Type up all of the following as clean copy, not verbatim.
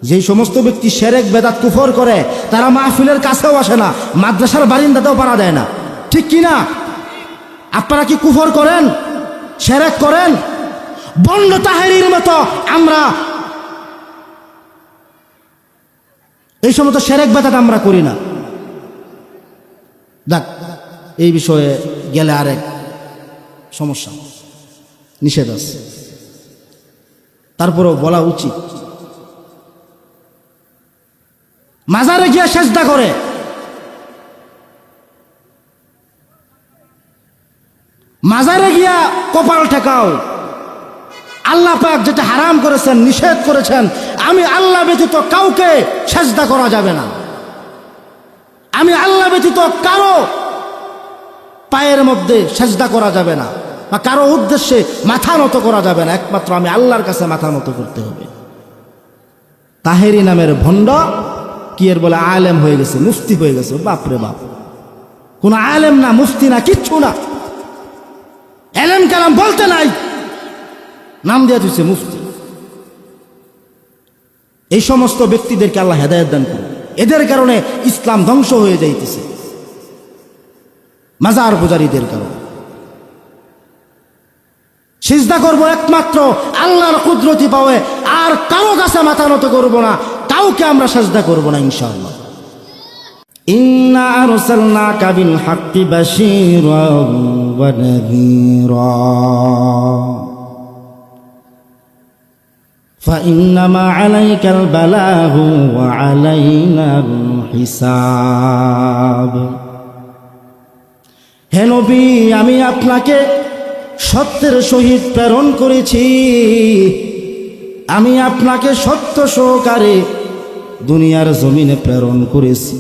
যেই সমস্ত ব্যক্তি শিরক বেদাত কুফর করে তারা মাহফিলের কাছেও আসে না, মাদ্রাসার বারিন্দাতেও পারা দেয় না, ঠিক কি না? আপনারা কি কুফর করেন, শিরক করেন? বন্ড তাহেরির মতো আমরা এই সমস্ত শিরক বেদাত আমরা করি না। দেখ, এই বিষয়ে গেলে আরেক সমস্যা, নিষেধ আছে, তারপরেও বলা উচিত। মাজারে গিয়া সেজদা করে, মাজারে গিয়া কপাল ঠেকাও। আল্লাহ পাক যেটা হারাম করেছেন, নিষেধ করেছেন, আমি আল্লাহ ব্যতীত কাউকে সেজদা করা যাবে না, আমি আল্লাহ ব্যতীত কারো পায়ের মধ্যে সেজদা করা যাবে না, বা কারো উদ্দেশ্যে মাথা নত করা যাবে না, একমাত্র আমি আল্লাহর কাছে মাথা নত করতে হবে। তাহেরি নামের ভণ্ড কি এর বলে আলেম হয়ে গেছে, মুফতি হয়ে গেছে। বাপরে বাপ, কোন আলেম না, মুফতি না, কিচ্ছু না, এলেম কালাম বলতে নাই, নাম দিয়ে দিচ্ছে মুফতি। এই সমস্ত ব্যক্তিদেরকে আল্লাহ হেদায়েত দান করে। এদের কারণে ইসলাম ধ্বংস হয়ে যাইতেছে, মাজার পূজারীদের কারণে। সিজদা করবো একমাত্র আল্লাহর কুদরতি পাওয়ে, আর কারো কাছে মাথা নত করবো না, কাউকে আমরা সিজদা করবো না ইনশাআল্লাহ। ইন্না আরসালনাকা বিল হাক্কি বাশীরান ওয়া নাযীরা ফাইন্নামা আলাইকাল বালাগু ওয়া আলাইনাল হিসাব। হে নবী, আমি আপনাকে সত্যের সহিত প্রেরণ করেছি, আমি আপনাকে সত্য সহকারে দুনিয়ার জমিনে প্রেরণ করেছি।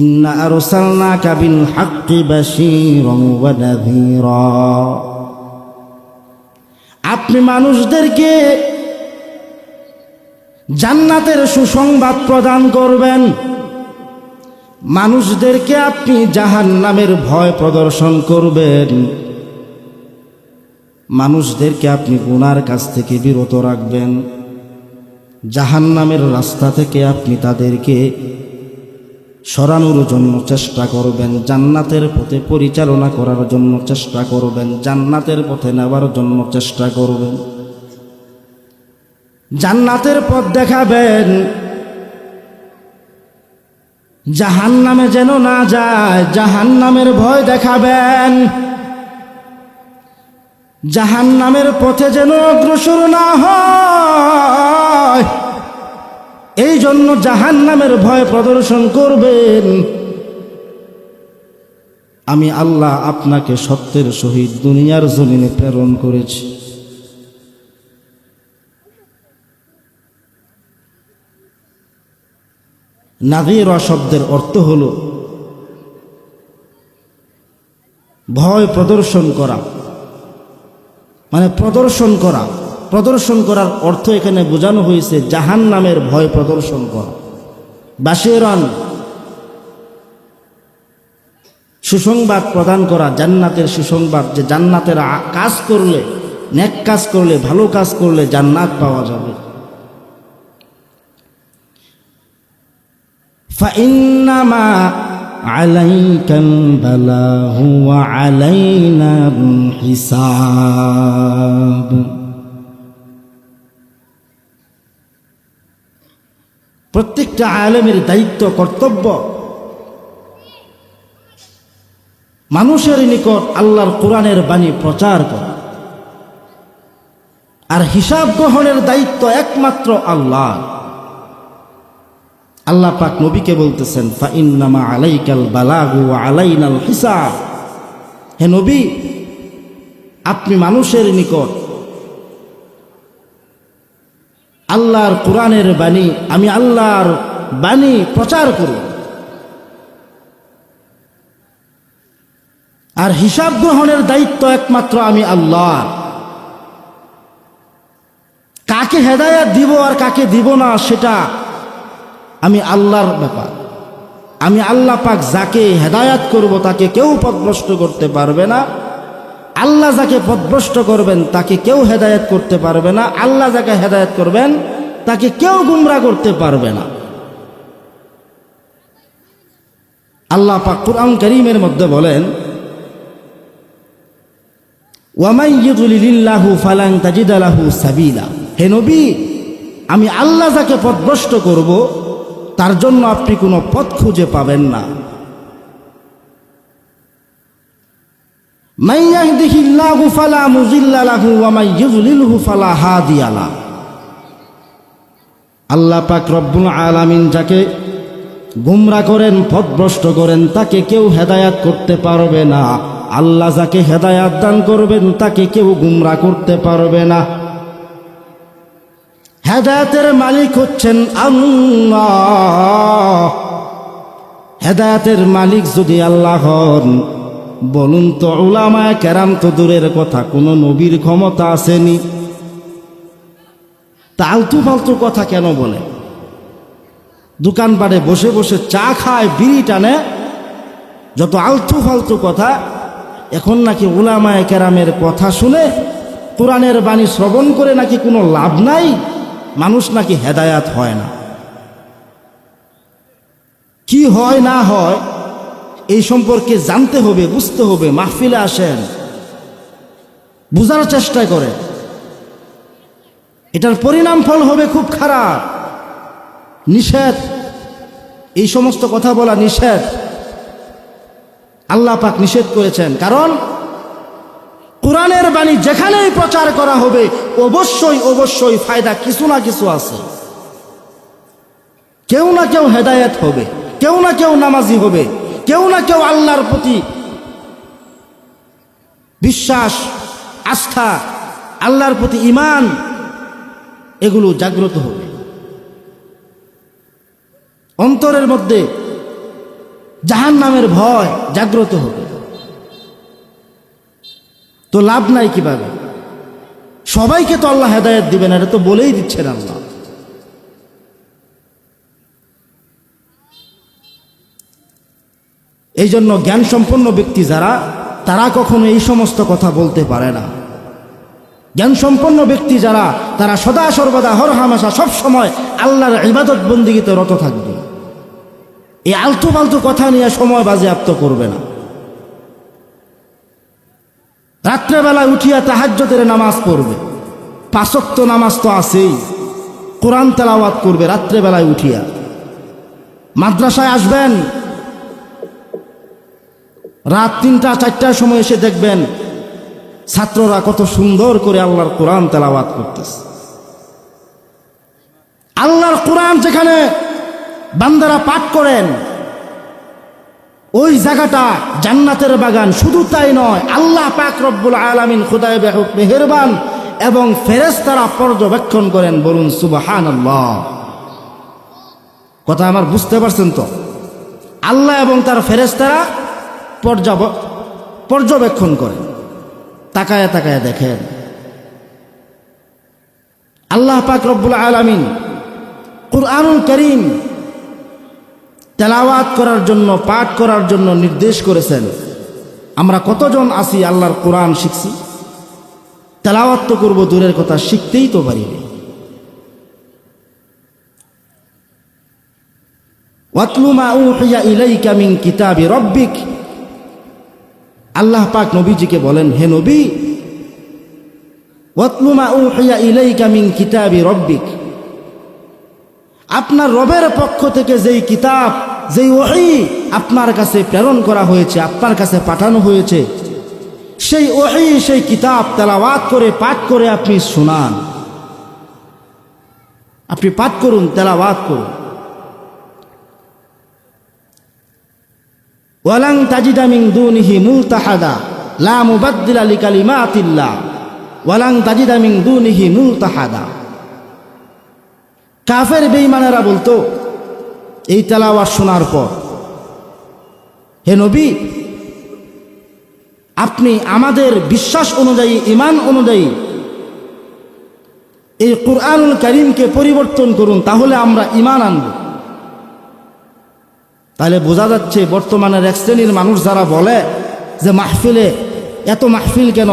ইন্না আরসালনাকা বিল হাক্কি বাশীরান ওয়া নাযীরা, আপনি মানুষদেরকে জান্নাতের সুসংবাদ প্রদান করবেন, মানুষদেরকে আপনি জাহান্নামের ভয় প্রদর্শন করবেন, মানুষদেরকে আপনি গুনার কাছ থেকে বিরত রাখবেন, জাহান্নামের রাস্তা থেকে আপনি তাদেরকে সরানোর জন্য চেষ্টা করবেন, জান্নাতের পথে পরিচালনা করার জন্য চেষ্টা করবেন, জান্নাতের পথে নেওয়ার জন্য চেষ্টা করবেন, জান্নাতের পথ দেখাবেন, জাহান্নামে যেন না যায় জাহান্নামের ভয় দেখাবেন, জাহান্নামের পথে যেন অগ্রসর না হয় এই জন্য জাহান্নামের ভয় প্রদর্শন করবেন। আমি আল্লাহ আপনাকে সত্যের সহিত দুনিয়ার জমিনে প্রেরণ করেছি। নাযীরা শব্দের অর্থ হলো ভয় প্রদর্শন করা, মানে প্রদর্শন করা। প্রদর্শন করার অর্থ এখানে বোঝানো হয়েছে জাহান্নামের ভয় প্রদর্শন করা। বাশীরান, সুসংবাদ প্রদান করা, জান্নাতের সুসংবাদ, যে জান্নাতের কাজ করলে, নেক কাজ করলে, ভালো কাজ করলে জান্নাত পাওয়া যাবে। ফাইন্নামা আলাইকাল বালাগু ওয়া আলাইনাল হিসাব, প্রত্যেকটা আলেমের দায়িত্ব, কর্তব্য মানুষের নিকট আল্লাহর কোরআনের বাণী প্রচার করা, আর হিসাব গ্রহণের দায়িত্ব একমাত্র আল্লাহ। আল্লাহ পাক নবীকে বলতেছেন ফাইন্নামা আলাইকাল বালাগু ওয়া আলাইনাল হিসাব, হে নবী, আপনি মানুষের নিকট আল্লাহর কোরআনের বাণী, আমি আল্লাহর বাণী প্রচার করুন, আর হিসাব গ্রহণের দায়িত্ব একমাত্র আমি আল্লাহ। কাকে হেদায়েত দিব আর কাকে দিব না সেটা আমি আল্লাহর ব্যাপার। আমি আল্লাহ পাক যাকে হেদায়েত করব তাকে কেউ পথভ্রষ্ট করতে পারবে না, আল্লাহ যাকে পথভ্রষ্ট করবেন তাকে কেউ হেদায়েত করতে পারবে না, আল্লাহ যাকে হেদায়েত করবেন তাকে কেউ গুমরা করতে পারবে না। আল্লাহ পাক কুরআন কারীমের মধ্যে বলেন, ওয়ামাই ইউদ্লিলিল্লাহু ফালান তাজিদা লাহু সাবিলা। হে নবী, আমি আল্লাহ যাকে পথভ্রষ্ট করব তার জন্য আপনি কোনো পথ খুঁজে পাবেন না। মান ইয়াহদিহিল্লাহু ফালা মুযিল্লা লাহু ওয়া মান ইউদ্লিলহু ফালা হাদিয়া লাহু। আল্লাহ পাক রব্বুল আলামিন যাকে গুমরা করেন, পথভ্রষ্ট করেন, তাকে কেউ হেদায়াত করতে পারবে না। আল্লাহ যাকে হেদায়াত দান করবেন তাকে কেউ গুমরা করতে পারবে না। হেদায়াতের মালিক হচ্ছেন আল্লাহ। হেদায়াতের মালিক যদি আল্লাহ হন, বলুন তো উলামায়ে কেরাম তো দূরের কথা, কোনো নবীর ক্ষমতা আসেনি? তা আলতু ফালতু কথা কেন বলে? দোকানপাটে বসে বসে চা খায়, বিড়ি টানে, যত আলতু ফালতু কথা। এখন নাকি উলামায়ে কেরামের কথা শুনে, কোরআনের বাণী শ্রবণ করে নাকি কোনো লাভ নাই, মানুষ নাকি হেদায়াত হয় না। কি হয় না হয় এই সম্পর্কে জানতে হবে, বুঝতে হবে। মাহফিলে আসেন, বুঝার চেষ্টা করেন। এটার পরিণাম ফল হবে খুব খারাপ। নিষেধ, এই সমস্ত কথা বলা নিষেধ। আল্লাহ পাক নিষেধ করেছেন, কারণ কোরআনের বাণী যেখানেই প্রচার করা হবে অবশ্যই অবশ্যই ফায়দা কিছু না কিছু আছে। কেউ না কেউ হেদায়েত হবে, কেউ না কেউ নামাজি হবে, কেউ না কেউ আল্লাহর প্রতি বিশ্বাস, আস্থা, আল্লাহর প্রতি ঈমান, এগুলো জাগ্রত হবে। অন্তরের মধ্যে জাহান্নামের ভয় জাগ্রত হবে। তো লাভ নাই কিভাবে? সবাইকে তো আল্লাহ হেদায়েত দিবেন, এটা তো বলেই দিচ্ছেন আল্লাহ। এই জন্য জ্ঞান সম্পন্ন ব্যক্তি যারা, তারা কখনো এই সমস্ত কথা বলতে পারে না। জ্ঞান সম্পন্ন ব্যক্তি যারা, তারা সদা সর্বদা হরহামেশা সব সময় আল্লাহর ইবাদত বন্দেগীতে রত থাকবে। এই আলতু ফালতু কথা নিয়ে সময় বাজেয়াপ্ত করবে না। রাত্রেবেলায় উঠিয়া তাহাজ্জুদের নামাজ পড়বে, 5 ওয়াক্ত নামাজ তো আছেই, কোরআন তেলাওয়াত করবে রাত্রেবেলায় উঠিয়া। মাদ্রাসায় আসবেন, রাত 3টা 4টার সময় এসে দেখবেন ছাত্ররা কত সুন্দর করে আল্লাহর কোরআন তেলাওয়াত করতেছে। আল্লাহর কোরআন যেখানে বান্দারা পাঠ করেন, ওই জায়গাটা জান্নাতের বাগান। শুধু তাই নয়, আল্লাহ পাক রব্বুল আলামিন খুদায়ে মেহেরবান এবং ফেরেশতারা পর্যবেক্ষণ করেন। বলুন সুবহানাল্লাহ। কথা আমার বুঝতে পারছেন তো? আল্লাহ এবং তার ফেরেশতারা পর্যবেক্ষণ করেন, তাকায়া তাকায়া দেখেন। আল্লাহ পাক রব্বুল আলামিন কুরআনুল কারীম তেলাওয়াত করার জন্য, পাঠ করার জন্য নির্দেশ করেছেন। আমরা কতজন আছি আল্লাহর কোরআন শিখছি? তেলাওয়াত তো করবো দূরের কথা, শিখতেই তো পারি না। ওয়াতলু মা উহিয়া ইলাইকা মিন কিতাবি রাব্বিক। আল্লাহ পাক নবীজিকে বলেন, হে নবী, ওয়াতলু মা উহিয়া ইলাইকা মিন কিতাবি রাব্বিক। আপনার রবের পক্ষ থেকে যেই কিতাব, যেই ওহী আপনার কাছে প্রেরণ করা হয়েছে, আপনার কাছে পাঠানো হয়েছে, সেই ওহী, সেই কিতাব তেলাওয়াত করে, পাঠ করে আপনি শোনান। আপনি পাঠ করুন, তেলাওয়াত করুন। ওয়ালান তাজিদা মিন দুনিহি মুলতাহাদা লা মুবাদদিলা লিকালিমাতিল্লাহ ওয়ালান তাজিদা মিন দুনিহি মুলতাহাদা। কাফের বেঈমানেরা বলতো এই তেলাওয়াত শোনার পর, হে নবী, আপনি আমাদের বিশ্বাস অনুযায়ী, ঈমান অনুযায়ী এই কুরআনুল কারীমকে পরিবর্তন করুন, তাহলে আমরা ঈমান আনব। তাহলে বোঝা যাচ্ছে বর্তমানের এক শ্রেণীর মানুষ যারা বলে যে মাহফিলে এত মাহফিল কেন,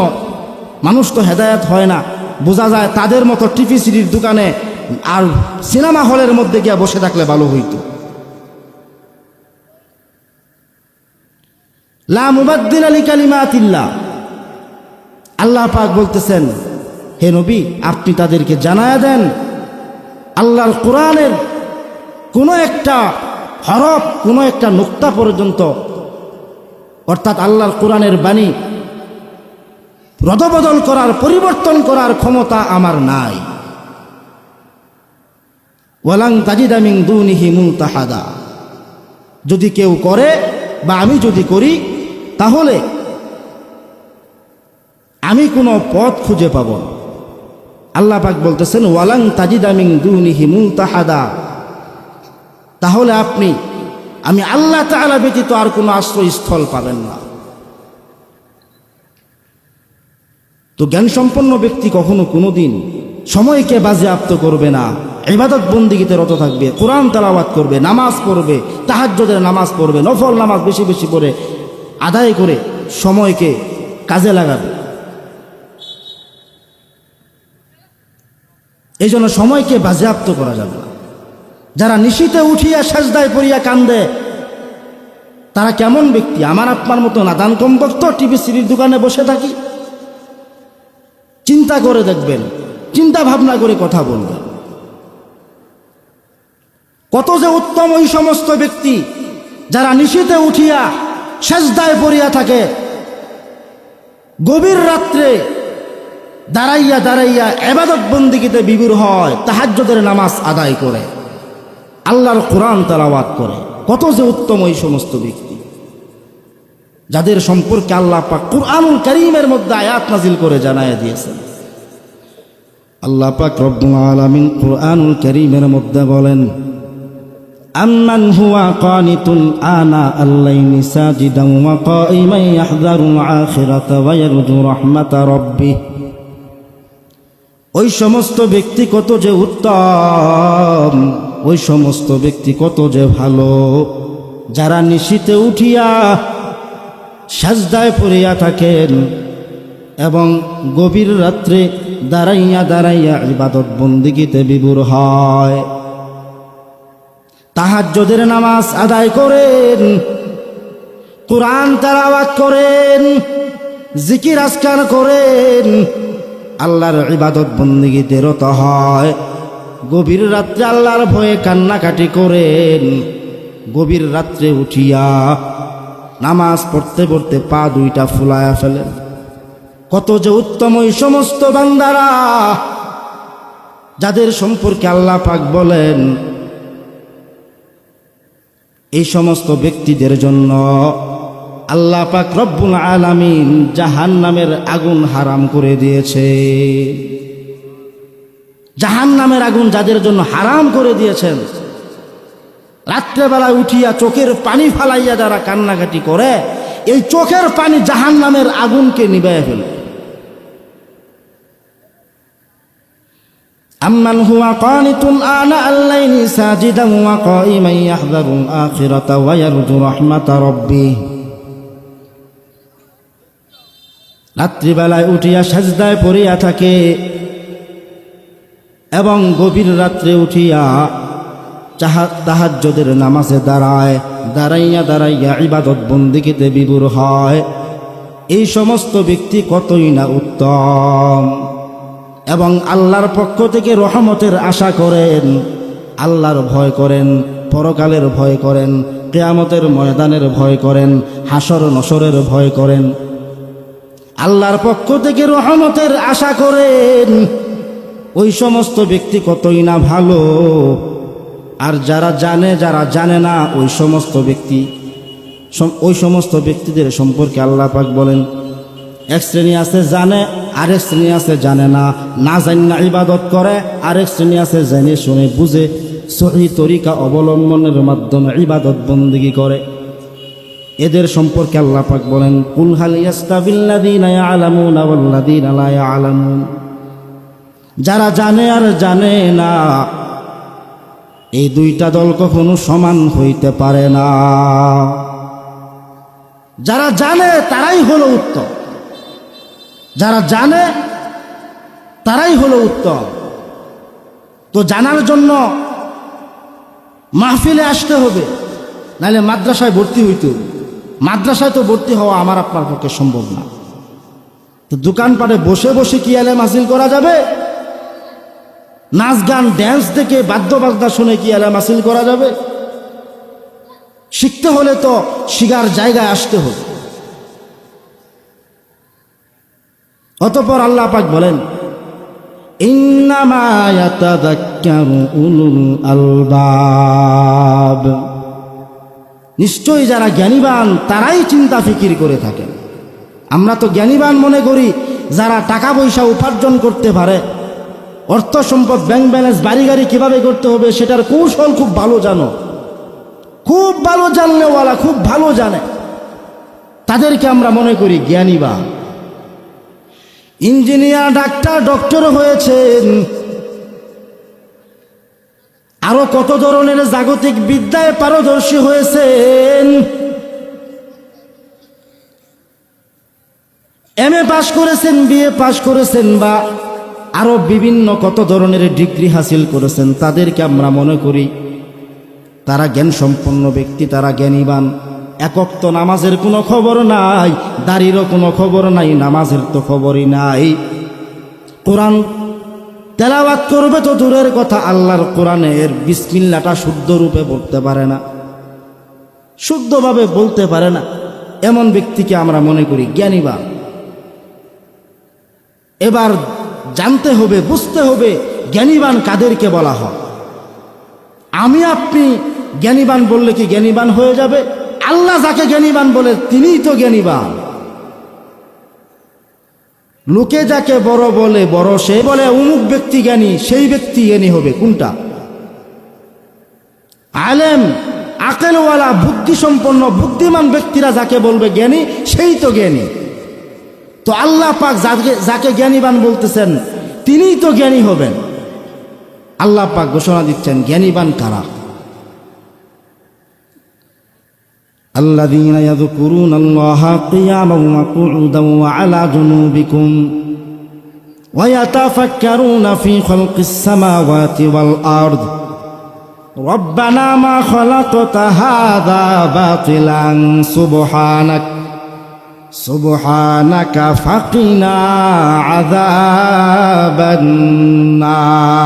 মানুষ তো হেদায়েত হয় না, বোঝা যায় তাদের মতো টিভি সিডির দোকানে আর সিনেমা হলের মধ্যে গিয়া বসে থাকলে ভালো হইতো। লা মুবাদ্দিলা লিকালিমাতিল্লাহ, আল্লাহ পাক বলতেছেন, হে নবী আপনি তাদেরকে জানায়া দেন আল্লাহর কোরআনের কোনো একটা হরফ, কোনো একটা নুক্তা পর্যন্ত, অর্থাৎ আল্লাহর কোরআনের বাণী রদবদল করার, পরিবর্তন করার ক্ষমতা আমার নাই। ওয়ালাং তাজিদা মিন দুনিহি মুলতাহাদা, যদি কেউ করে বা আমি যদি করি তাহলে আমি কোনো পথ খুঁজে পাব না। আল্লাহ পাক বলতেছেন ওয়ালাং তাজিদা মিন দুনিহি মুলতাহাদা, তাহলে আপনি আমি আল্লাহ তাআলা ব্যতীত আর কোনো আশ্রয়স্থল পাবেন না। তো জ্ঞান সম্পন্ন ব্যক্তি কখনো কোনোদিন সময়কে বাজেয়াপ্ত করবে না, ইবাদত বন্দিগিতে রত থাকবে, কোরআন তেলাওয়াত করবে, নামাজ পড়বে, তাহাজ্জুদের নামাজ পড়বে, নফল নামাজ বেশি বেশি করে আদায় করে সময়কে কাজে লাগাবে। এই জন্য সময়কে বাজেয়াপ্ত করা যাবে না। যারা নিশিতে উঠিয়া সাজদায় পড়িয়া কান্দে তারা কেমন ব্যক্তি? আমার আপনার মতো নাদান কম ভক্ত টিভি সিরির দোকানে বসে থাকি? চিন্তা করে দেখবেন, চিন্তা ভাবনা করে কথা বলবেন। কত যে উত্তম ওই সমস্ত ব্যক্তি যারা নিশিতে উঠিয়া সাজদায় পড়িয়া থাকে, গভীর রাত্রে দাঁড়াইয়া দাঁড়াইয়া ইবাদত বন্দিগিতে বিভোর হয়, তাহাজ্জুদের নামাজ আদায় করে, আল্লাহর কোরআন তেলাওয়াত করে। কত যে উত্তম ওই সমস্ত ব্যক্তি যাদের সম্পর্কে আল্লাহ পাক কুরআনুল কারীমের মধ্যে আয়াত নাজিল করে জানায়া দিয়েছেন। আল্লাহ পাক রব্বুল আলামিন কুরআনুল কারীমের মধ্যে বলেন, আম্মান হুয়া কানিতুন আনা আল-লাইলি সাজিদান ওয়া কাইমান ইয়াহযারুল আখিরাতা ওয়া ইয়ারজু রাহমাতা রাব্বিহ। ওই সমস্ত ব্যক্তি কত যে উত্তম, ওই সমস্ত ব্যক্তি কত যে ভালো, যারা নিশিতে উঠিয়া সাজদায় পড়িয়া থাকেন এবং গভীর রাত্রে দাঁড়াইয়া দাঁড়াইয়া ইবাদত বন্দিগিতে বিভোর হয়, তাহাজ্জুদের নামাজ আদায় করেন, কোরআন তেলাওয়াত করেন, জিকির আজকার করেন, আল্লাহর ইবাদত বন্দিগিতে রত হয়, গভীর রাত্রে আল্লাহর ভয়ে কান্নাকাটি করেন, গভীর রাত্রে উঠিয়া নামাজ পড়তে পড়তে পা দুইটা ফুলায়া ফেলেন। কত যে উত্তম ওই সমস্ত বান্দারা যাদের সম্পর্কে আল্লাহ পাক বলেন, এই সমস্ত ব্যক্তিদের জন্য আল্লাহ পাক রব্বুল আলামিন জাহান্নামের আগুন হারাম করে দিয়েছে। জাহান্নামের আগুন যাদের জন্য হারাম করে দিয়েছেন, রাত্রেবেলা উঠিয়া চোখের পানি ফালাইয়া যারা কান্নাকাটি করে, এই চোখের পানি জাহান্নামের আগুনকে নিভাইয়া ফেলে। আম্মান হুয়া কানিতুন আনা আল-লাইলি সাজিদান ওয়া কাইমান ইয়াহযারুল আখিরাতা ওয়া ইয়ারজু রাহমাতা রাব্বিহ। রাত্রিবেলায় উঠিয়া সাজদায় পড়িয়া থাকে এবং গভীর রাত্রে উঠিয়া তাহাজ্জুদের নামাজে দাঁড়ায়, দাঁড়াইয়া দাঁড়াইয়া ইবাদত বন্দিগিতে বিভোর হয়, এই সমস্ত ব্যক্তি কতই না উত্তম এবং আল্লাহর পক্ষ থেকে রহমতের আশা করেন, আল্লাহর ভয় করেন, পরকালের ভয় করেন, কিয়ামতের ময়দানের ভয় করেন, হাসর নসরের ভয় করেন, আল্লাহর পক্ষ থেকে রহমতের আশা করেন। ওই সমস্ত ব্যক্তি কতই না ভালো। আর যারা জানে, যারা জানে না, ওই সমস্ত ব্যক্তিদের সম্পর্কে আল্লাহ পাক বলেন, এক শ্রেণী আছে জানে, আরেক শ্রেণী আছে জানে না, না জানি না ইবাদত করে, আরেক শ্রেণী আছে জেনে শুনে বুঝে সহি তরিকা অবলম্বনের মাধ্যমে ইবাদত বন্দেগী করে। এদের সম্পর্কে আল্লাহ পাক বলেন, কুল হাল ইয়াস্তাবিল্লাযীনা ইয়ালামুনা ওয়াল্লাযীনা লা ইয়ালামুন। যারা জানে আর জানে না, এই দুইটা দল কখনো সমান হইতে পারে না। যারা জানে তারাই হলো উত্তম, যারা জানে তারাই হলো উত্তম। তো জানার জন্য মাহফিলে আসতে হবে, নাহলে মাদ্রাসায় ভর্তি হইতে হবে। মাদ্রাসায় তো ভর্তি হওয়া আমার আপনার পক্ষে সম্ভব না। তো দোকানপাটে বসে বসে কি এলেম হাসিল করা যাবে? নাচ গান ড্যান্স দেখে বাদ্য বাজনা শুনে কি এলেম হাসিল করা যাবে? শিখতে হলে তো শিখার জায়গায় আসতে হবে। অতঃপর আল্লাহ পাক বলেন, ইন্নামা ইয়াতাযাক্কারু উলুল আলবাব, নিশ্চয়ই যারা জ্ঞানীবান তারাই চিন্তা ফিকির করে থাকেন। আমরা তো জ্ঞানীবান মনে করি যারা টাকা পয়সা উপার্জন করতে পারে, অর্থ সম্পদ ব্যাংক ব্যালেন্স বাড়ি গাড়ি কিভাবে করতে হবে সেটার কৌশল খুব ভালো জানো, খুব ভালো জানলেওয়ালা, খুব ভালো জানে, তাদেরকে আমরা মনে করি জ্ঞানীবান। ইঞ্জিনিয়ার, ডাক্তার, ডক্টর হয়েছেন, আরো কত ধরনের জাগতিক বিদ্যায় পারদর্শী হয়েছেন, এমএ পাশ করেছেন, বিএ পাশ করেছেন, বা আরো বিভিন্ন কত ধরনের ডিগ্রি হাসিল করেছেন। তাদেরকে আমরা মনে করি তারা জ্ঞান সম্পন্ন ব্যক্তি, তারা জ্ঞানীবান। একক তো নামাজের কোনো খবর নাই, দাড়িরও কোনো খবর নাই, নামাজের তো খবরই নাই। কোরআন তেলাওয়াত করবে তো দূরের কথা, আল্লাহর কোরআনের বিসমিল্লাহটা শুদ্ধ রূপে বলতে পারে না, শুদ্ধভাবে বলতে পারে না। এমন ব্যক্তিকে আমরা মনে করি জ্ঞানীবান। এবার জানতে হবে, বুঝতে হবে জ্ঞানীবান কাদেরকে বলা হয়। আমি আপনি জ্ঞানীবান বললে কি জ্ঞানীবান হয়ে যাবে? আল্লাহ যাকে জ্ঞানীবান বলে তিনিই তো জ্ঞানীবান। লোকে যাকে বড় বলে, বড় সে বলে অমুক ব্যক্তি জ্ঞানী, সেই ব্যক্তি জ্ঞানী হবে। কোনটা? আলেম, আকলওয়ালা, বুদ্ধিসম্পন্ন, বুদ্ধিমান ব্যক্তিরা যাকে বলবে জ্ঞানী, সেই তো জ্ঞানী। তো আল্লাহ পাক যাকে জ্ঞানীবান বলতেছেন তিনিই তো জ্ঞানী হবেন। আল্লাহ পাক ঘোষণা দিচ্ছেন জ্ঞানীবান কারা? الذين يذكرون الله قياما وقعودا وعلى جنوبهم ويتفكرون في خلق السماوات والأرض ربنا ما خلقت هذا باطلا سبحانك فقنا عذاب النار।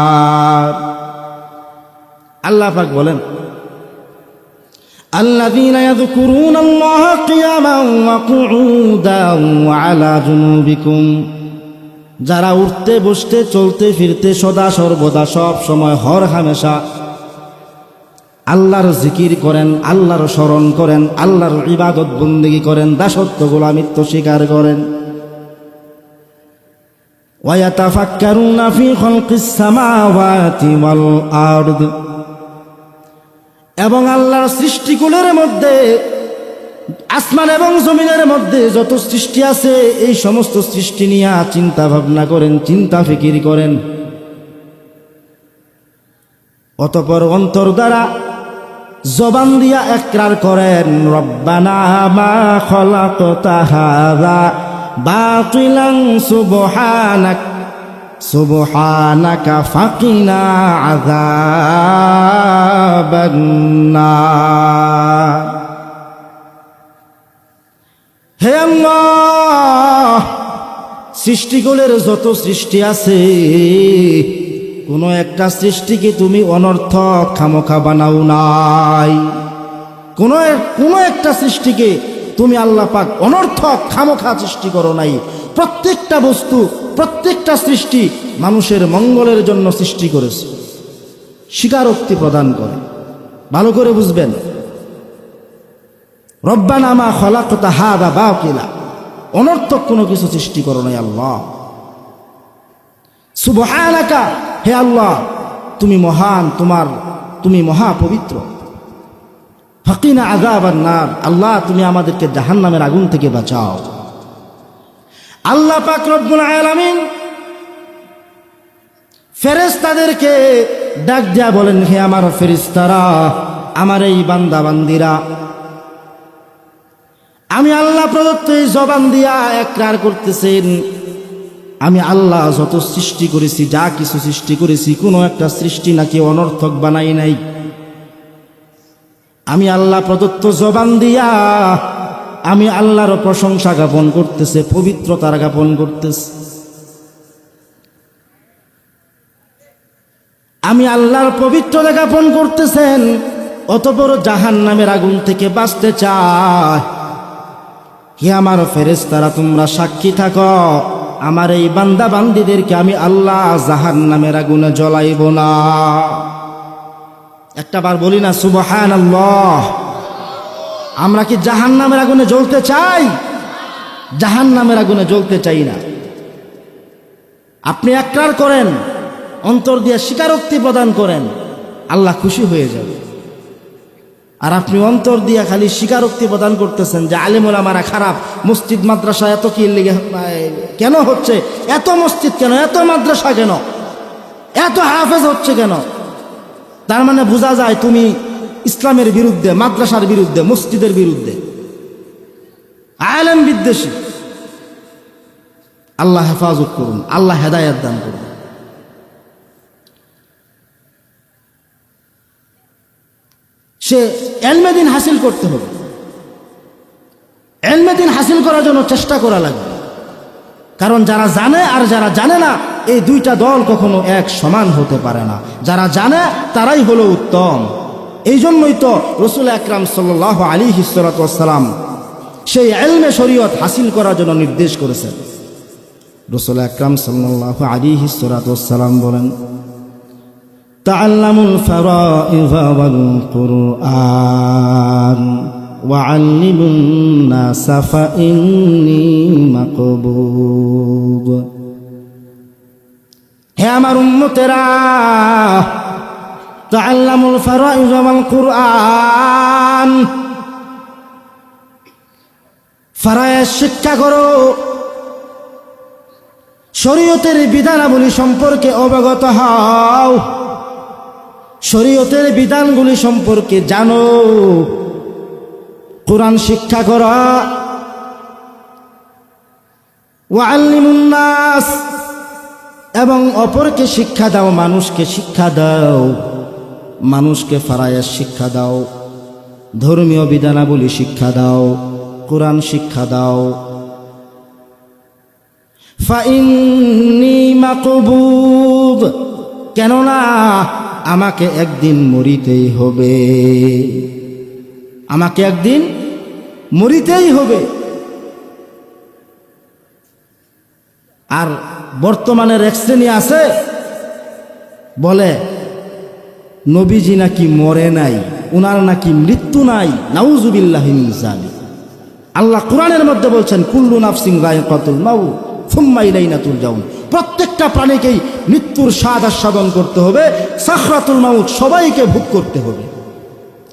আল্লাহ পাক বলেন, الذين يذكرون الله قياما وقعودا وعلى جنوبكم, যারা উঠতে বসতে চলতে ফিরতে সদা সর্বদা সব সময় হর হামেশা আল্লাহর জিকির করেন, আল্লাহর স্মরণ করেন, আল্লাহর ইবাদত বন্দেগী করেন, দাসত্ব গোলামিত্ব স্বীকার করেন। ওয়ায়াতাফাক্কারুনা ফি খালকিস সামাওয়াতি ওয়াল আরদ, এবং আল্লাহর সৃষ্টিকুলের মধ্যে, আসমান এবং জমিনের মধ্যে যত সৃষ্টি আছে এই সমস্ত সৃষ্টি নিয়ে চিন্তা ভাবনা করেন, চিন্তা ফিকির করেন। অতঃপর অন্তর দ্বারা জবান দিয়া ইকরার করেন, রব্বানা মা খালাকতা হাযা বাতিলান সুবহানাকা ফাকিনা আযাবান নার। হে আল্লাহ, সৃষ্টিকুলের যত সৃষ্টি আছে কোনো একটা সৃষ্টিকে তুমি অনর্থক খামোখা বানাও নাই। কোনো একটা সৃষ্টিকে তুমি আল্লাহ পাক অনর্থক খামোখা সৃষ্টি করো নাই। প্রত্যেকটা বস্তু, প্রত্যেকটা সৃষ্টি মানুষের মঙ্গলের জন্য সৃষ্টি করেছে, স্বীকারোক্তি প্রদান করে। ভালো করে বুঝবেন, রব্বানা মা খালাকতা হাযা বাতিলা, অনর্থক কোনো কিছু সৃষ্টি করো নাই আল্লাহ। সুবহানাকা, হে আল্লাহ তুমি মহান, তুমি মহা পবিত্র। ফাকিনা আযাবান নার, আল্লাহ তুমি আমাদেরকে জাহান্নামের আগুন থেকে বাঁচাও। আল্লাহ পাক রব্বুল আলামিন ফেরেশতাদেরকে ডাক দিয়া বলেন, হে আমার ফেরেশতারা, আমার এই বান্দা বান্দিরা, আমি আল্লাহ প্রদত্ত এই জবান দিয়া ইকরার করতেছেন, আমি আল্লাহ যত সৃষ্টি করেছি, যা কিছু সৃষ্টি করেছি, কোনো একটা সৃষ্টি নাকি অনর্থক বানাই নাই। আমি আল্লাহ প্রদত্ত জবান দিয়া আমি আল্লাহর প্রশংসা জ্ঞাপন করতেছে, পবিত্রতার জ্ঞাপন করতেছে। আমি আল্লাহর পবিত্রতা জ্ঞাপন করতেছেন, অতঃপর জাহান্নামের আগুন থেকে বাঁচতে চায়। হে আমার ফেরেশতারা, তোমরা সাক্ষী থাকো, আমার এই বান্দা বান্দীদেরকে আমি আল্লাহ জাহান্নামের আগুনে জ্বলাইব না। একটাবার বলি না সুবহানাল্লাহ। আমরা কি জাহান্নামের আগুনে জ্বলতে চাই? জাহান্নামের আগুনে জ্বলতে চাই না। আপনি একরার করেন, অন্তর দিয়ে স্বীকারোক্তি প্রদান করেন, আল্লাহ খুশি হয়ে যাবে। আর আপনি অন্তর দিয়ে খালি স্বীকারোক্তি প্রদান করতেছেন যে আলেম ওলামারা খারাপ, মসজিদ মাদ্রাসা এত কি লেগে কেন হচ্ছে, এত মসজিদ কেন, এত মাদ্রাসা কেন, এত হাফেজ হচ্ছে কেন, তার মানে বোঝা যায় তুমি ইসলামের বিরুদ্ধে, মাদ্রাসার বিরুদ্ধে, মসজিদের বিরুদ্ধে, আলেম বিদ্বেষী। আল্লাহ হেফাজত করুন, আল্লাহ হেদায়েত দান করুন। সে ইলমে দ্বীন হাসিল করতে হবে, ইলমে দ্বীন হাসিল করার জন্য চেষ্টা করা লাগবে। কারণ যারা জানে আর যারা জানে না, এই দুইটা দল কখনো এক সমান হতে পারে না। যারা জানে তারাই হলো উত্তম। এই জন্যই তো রাসূল আকরাম সাল্লাল্লাহু আলাইহি ওয়াসাল্লাম সেই ইলমে শরীয়ত হাসিল করার জন্য নির্দেশ করেছেন। রাসূল আকরাম সাল্লাল্লাহু আলাইহি ওয়াসাল্লাম বলেন, তাআল্লামুল ফারাইদ ওয়াল কুরআন ওয়াআল্লিমুন নাস ফাইন্নী মাকবুব। হে আমার উম্মতেরা, তাআল্লামুল ফারাইদ ওয়াল কুরআন, ফারায়েজ শিক্ষা করো, শরীয়তের বিধানাবলী সম্পর্কে অবগত হও, শরীয়তের বিধানগুলি সম্পর্কে জানো, কোরআন শিক্ষা করা। ওয়াআল্লিমুন নাস, এবং অপরকে শিক্ষা দাও, মানুষকে শিক্ষা দাও, মানুষকে ফারায়েজ শিক্ষা দাও, ধর্মীয় বিধানাবলী শিক্ষা দাও, কোরআন শিক্ষা দাও। ফাইন্নী মাকবুব, কেননা আমাকে একদিন মরিতেই হবে, আমাকে একদিন মরিতেই হবে। আর বর্তমানের এক শ্রেণী আছে, বলে নবীজি নাকি মরে নাই, উনার নাকি মৃত্যু নাই। নাউজুবিল্লাহি মিন যালিক। আল্লাহ কোরআনের মধ্যে বলছেন, কুল্লু নাফসিন যায়িকাতুল মাউত সুম্মা ইলাইনা তুরজাউন। প্রত্যেকটা প্রাণীকেই মৃত্যুর স্বাদ আস্বাদন করতে হবে, সাখরাতুল মাউত সবাইকে ভোগ করতে হবে।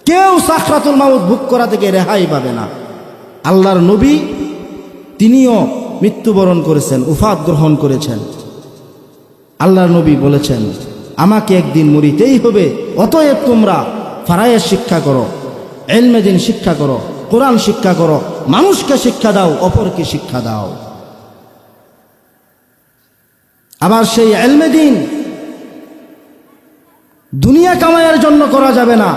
কেউ সাখরাতুল মাউত ভোগ করা থেকে রেহাই পাবে না। আল্লাহর নবী তিনিও মৃত্যুবরণ করেছেন, উফাত গ্রহণ করেছেন। আল্লাহর নবী বলেছেন, আমাকে একদিন মরিতেই হবে, অতএব তোমরা ফারায়েজ শিক্ষা করো, ইলমে দ্বীন শিক্ষা করো, কোরআন শিক্ষা করো, মানুষকে শিক্ষা দাও, অপরকে শিক্ষা দাও। আবার সেই ইলমে দ্বীন দুনিয়া কামাইয়ের জন্য করা যাবে না।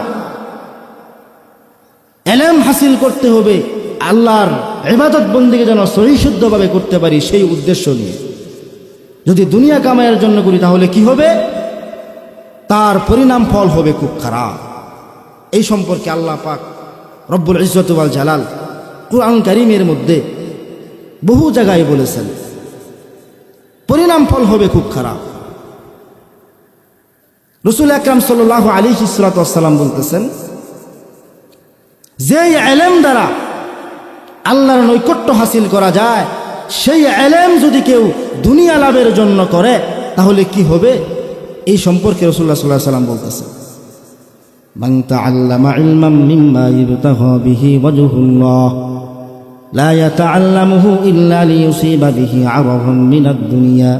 ইলম হাসিল করতে হবে আল্লাহর ইবাদত বন্দেগী যেন সহিশুদ্ধভাবে করতে পারি, সেই উদ্দেশ্য নিয়ে। যদি দুনিয়া কামাইয়ের জন্য করি তাহলে কি হবে? তার পরিণাম ফল হবে খুব খারাপ। এই সম্পর্কে আল্লাহ পাক রব্বুল ইজ্জত ওয়াল জালাল কুরআন কারীমের মধ্যে বহু জায়গায় বলেছেন, পরিণাম ফল হবে খুব খারাপ। রাসূল আকরাম সাল্লাল্লাহু আলাইহি ওয়াসাল্লাম বলতেছেন, যে ইলম দ্বারা আল্লাহর নৈকট্য হাসিল করা যায়, সেই ইলম যদি কেউ দুনিয়া লাভের জন্য করে তাহলে কি হবে? এই সম্পর্কে রাসূলুল্লাহ সাল্লাল্লাহু আলাইহি ওয়াসাল্লাম বলতেছেন, মান তাআল্লামা ইলমান মিম্মা ইবতাগা বিহি ওয়াজহুল্লাহ লা ইয়াতাআল্লামুহু ইল্লা লিয়ুসিবা বিহি আরাফান মিনাদ দুনিয়া